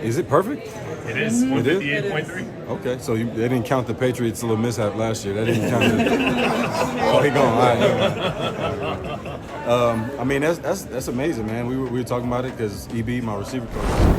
Is it perfect? It is 158.3. Okay, so they didn't count the Patriots' little mishap last year. That didn't count it. Oh, he gone. All right. I mean, that's amazing, man. We were talking about it because EB, my receiver coach.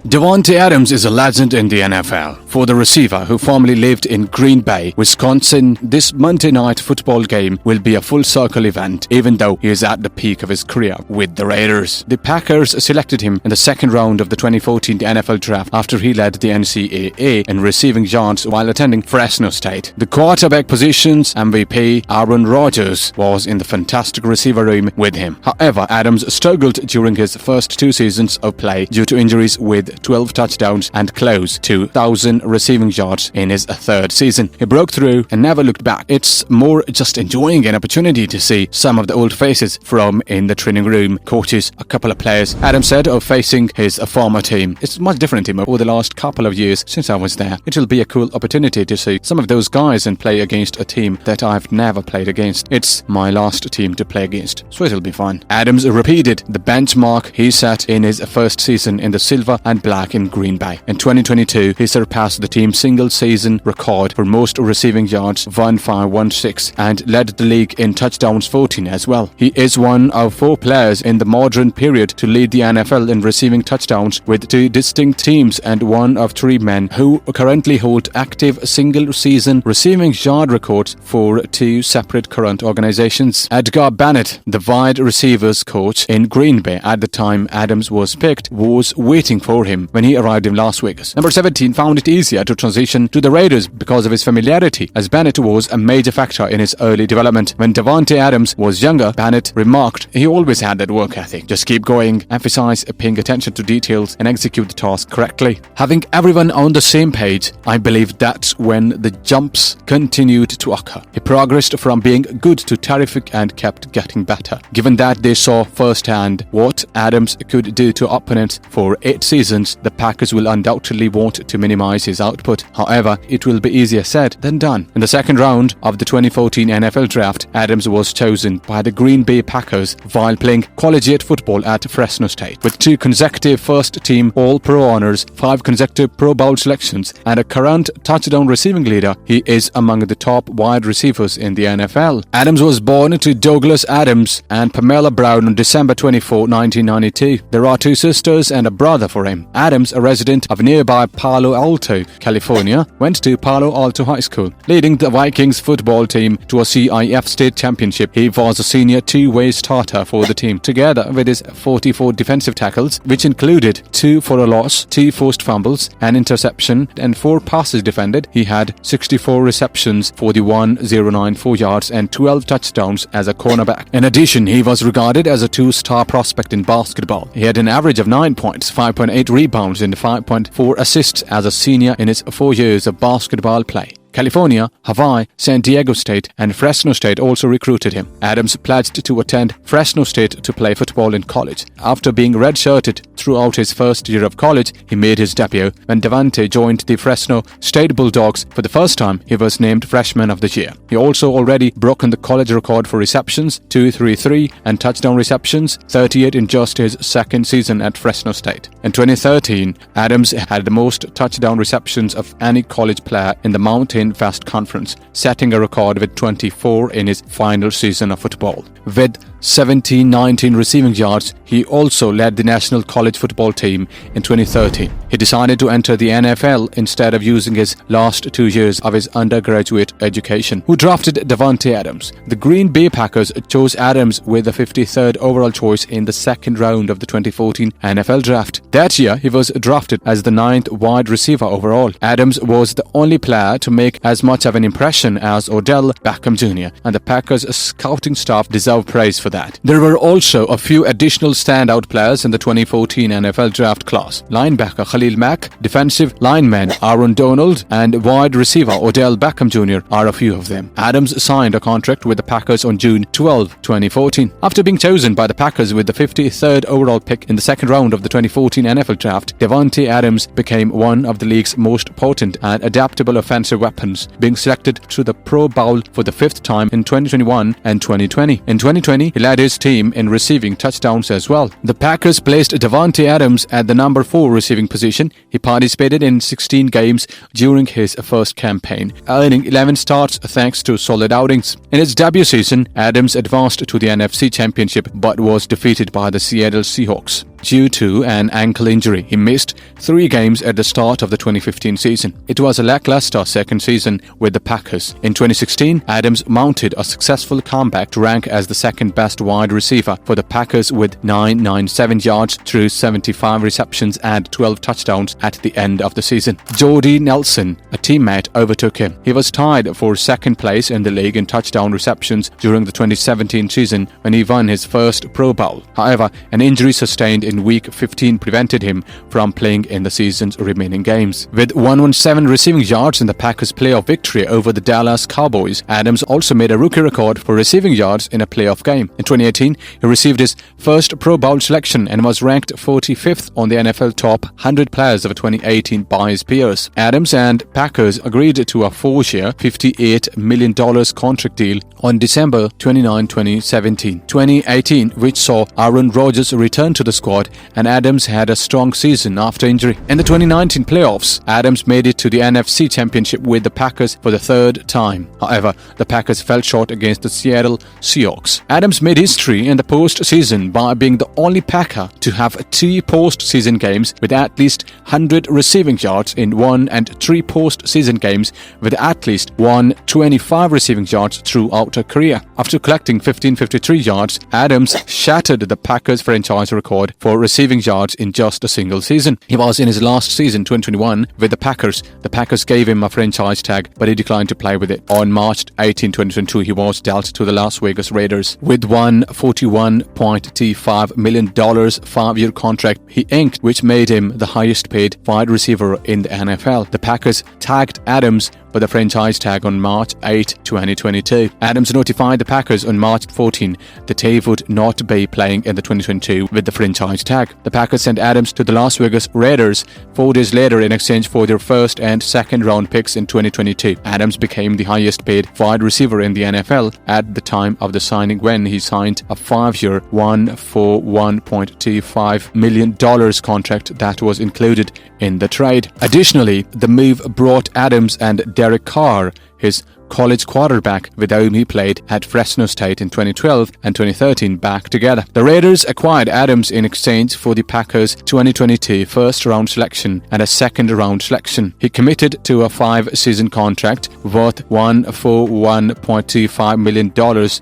Davante Adams is a legend in the NFL. For the receiver who formerly lived in Green Bay, Wisconsin, this Monday night football game will be a full circle event, even though he is at the peak of his career with the Raiders. The Packers selected him in the second round of the 2014 NFL draft after he led the NCAA in receiving yards while attending Fresno State. The quarterback position's MVP, Aaron Rodgers, was in the fantastic receiver room with him. However, Adams struggled during his first 2 seasons of play due to injuries with 12 touchdowns and close to 1,000 receiving yards in his 3rd season. He broke through and never looked back. It's more just enjoying an opportunity to see some of the old faces from in the training room, coaches, a couple of players. Adams said of facing his former team, "It's much different team over the last couple of years since I was there. It will be a cool opportunity to see some of those guys and play against a team that I've never played against. It's my last team to play against, so it'll be fun." Adams repeated the benchmark he set in his first season in the silver and black in Green Bay. In 2022, he surpassed the team's single-season record for most receiving yards, 1,516, and led the league in touchdowns, 14 as well. He is one of 4 players in the modern period to lead the NFL in receiving touchdowns, with 2 distinct teams, and one of 3 men who currently hold active single-season receiving yard records for 2 separate current organizations. Edgar Bennett, the wide receivers coach in Green Bay at the time Adams was picked, was waiting for him when he arrived in Las Vegas. Number 17 found it easier to transition to the Raiders because of his familiarity, as Bennett was a major factor in his early development. When Davante Adams was younger, Bennett remarked he always had that work ethic. Just keep going, emphasize paying attention to details, and execute the task correctly. Having everyone on the same page, I believe that's when the jumps continued to occur. He progressed from being good to terrific and kept getting better. Given that they saw firsthand what Adams could do to opponents for 8 seasons, the Packers will undoubtedly want to minimize his output. However, it will be easier said than done. In the second round of the 2014 NFL Draft, Adams was chosen by the Green Bay Packers while playing collegiate football at Fresno State. With 2 consecutive first-team All-Pro honors, 5 consecutive Pro Bowl selections, and a current touchdown receiving leader, he is among the top wide receivers in the NFL. Adams was born to Douglas Adams and Pamela Brown on December 24, 1992. There are 2 sisters and a brother for him. Adams, a resident of nearby Palo Alto, California, went to Palo Alto High School, leading the Vikings football team to a CIF state championship. He was a senior 2-way starter for the team, together with his 44 defensive tackles, which included 2 for a loss, 2 forced fumbles, an interception, and 4 passes defended. He had 64 receptions for the 1,094 yards and 12 touchdowns as a cornerback. In addition, he was regarded as a 2-star prospect in basketball. He had an average of 9 points, 5.8 rebounds, and 5.4 assists as a senior in his 4 years of basketball play. California, Hawaii, San Diego State, and Fresno State also recruited him. Adams pledged to attend Fresno State to play football in college. After being redshirted throughout his first year of college, he made his debut. When Davante joined the Fresno State Bulldogs for the first time, he was named Freshman of the Year. He also already broken the college record for receptions, 233, and touchdown receptions, 38 in just his second season at Fresno State. In 2013, Adams had the most touchdown receptions of any college player in the Mountain West Conference, setting a record with 24 in his final season of football. With 1719 receiving yards, he also led the national college football team in 2013. He decided to enter the NFL instead of using his last 2 years of his undergraduate education. Who drafted Davante Adams? The Green Bay Packers chose Adams with the 53rd overall choice in the second round of the 2014 NFL Draft. That year, he was drafted as the 9th wide receiver overall. Adams was the only player to make as much of an impression as Odell Beckham Jr., and the Packers' scouting staff deserve praise for that. There were also a few additional standout players in the 2014 NFL Draft class. Linebacker Khalil Mack, defensive lineman Aaron Donald, and wide receiver Odell Beckham Jr. are a few of them. Adams signed a contract with the Packers on June 12, 2014. After being chosen by the Packers with the 53rd overall pick in the second round of the 2014 NFL Draft, Davante Adams became one of the league's most potent and adaptable offensive weapons, being selected to the Pro Bowl for the 5th time in 2021 and 2020. In 2020, he led his team in receiving touchdowns as well. The Packers placed Davante Adams at the number 4 receiving position. He participated in 16 games during his first campaign, earning 11 starts thanks to solid outings. In his debut season, Adams advanced to the NFC Championship but was defeated by the Seattle Seahawks. Due to an ankle injury, he missed 3 games at the start of the 2015 season. It was a lackluster second season with the Packers. In 2016, Adams mounted a successful comeback to rank as the second best wide receiver for the Packers with 997 yards through 75 receptions and 12 touchdowns at the end of the season. Jordy Nelson, a teammate, overtook him. He was tied for second place in the league in touchdown receptions during the 2017 season when he won his first Pro Bowl. However, an injury sustained in Week 15 prevented him from playing in the season's remaining games. With 117 receiving yards in the Packers' playoff victory over the Dallas Cowboys, Adams also made a rookie record for receiving yards in a playoff game. In 2018, he received his first Pro Bowl selection and was ranked 45th on the NFL Top 100 Players of 2018 by his peers. Adams and Packers agreed to a 4-year, $58 million contract deal on December 29, 2017. 2018, which saw Aaron Rodgers return to the squad, and Adams had a strong season after injury. In the 2019 playoffs, Adams made it to the NFC Championship with the Packers for the 3rd time. However, the Packers fell short against the Seattle Seahawks. Adams made history in the postseason by being the only Packer to have 2 postseason games with at least 100 receiving yards in one and 3 postseason games with at least 125 receiving yards throughout a career. After collecting 1,553 yards, Adams shattered the Packers franchise record for receiving yards in just a single season. He was in his last season, 2021, with the Packers. The Packers gave him a franchise tag, but he declined to play with it. On March 18, 2022, he was dealt to the Las Vegas Raiders. With $141.25 million 5-year contract he inked, which made him the highest paid wide receiver in the NFL. The Packers tagged Adams for the franchise tag on March 8, 2022. Adams notified the Packers on March 14 that he would not be playing in the 2022 with the franchise tag. The Packers sent Adams to the Las Vegas Raiders 4 days later in exchange for their 1st and 2nd round picks in 2022. Adams became the highest paid wide receiver in the NFL at the time of the signing when he signed a 5-year, $141.25 million contract that was included in the trade. Additionally, the move brought Adams and Derek Carr, his college quarterback with whom he played at Fresno State in 2012 and 2013, back together. The Raiders acquired Adams in exchange for the Packers' 2022 first-round selection and a 2nd-round selection. He committed to a 5-season contract worth $141.25 million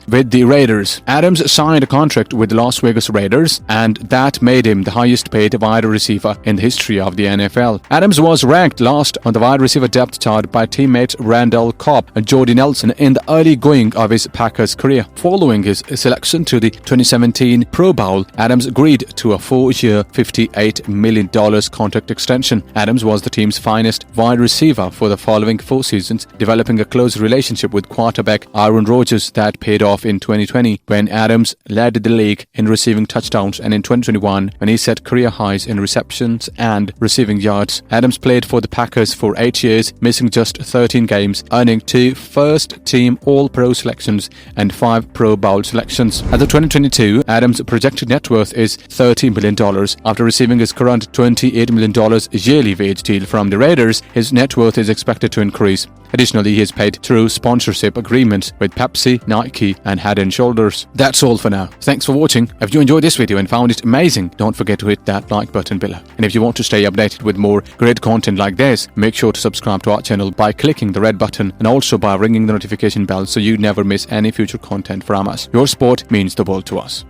with the Raiders. Adams signed a contract with the Las Vegas Raiders, and that made him the highest-paid wide receiver in the history of the NFL. Adams was ranked last on the wide receiver depth chart by teammates Randall Cobb and Jordy Nelson in the early going of his Packers career. Following his selection to the 2017 Pro Bowl, Adams agreed to a 4-year, $58 million contract extension. Adams was the team's finest wide receiver for the following 4 seasons, developing a close relationship with quarterback Aaron Rodgers that paid off in 2020 when Adams led the league in receiving touchdowns, and in 2021 when he set career highs in receptions and receiving yards. Adams played for the Packers for 8 years, missing just 13 games, earning 2 first-team All-Pro selections and 5 Pro Bowl selections. At the 2022, Adams' projected net worth is $30 million. After receiving his current $28 million yearly wage deal from the Raiders, his net worth is expected to increase. Additionally, he is paid through sponsorship agreements with Pepsi, Nike, and Head & Shoulders. That's all for now. Thanks for watching. If you enjoyed this video and found it amazing, don't forget to hit that like button below. And if you want to stay updated with more great content like this, make sure to subscribe to our channel by clicking the red button and also by ringing the notification bell so you never miss any future content from us. Your support means the world to us.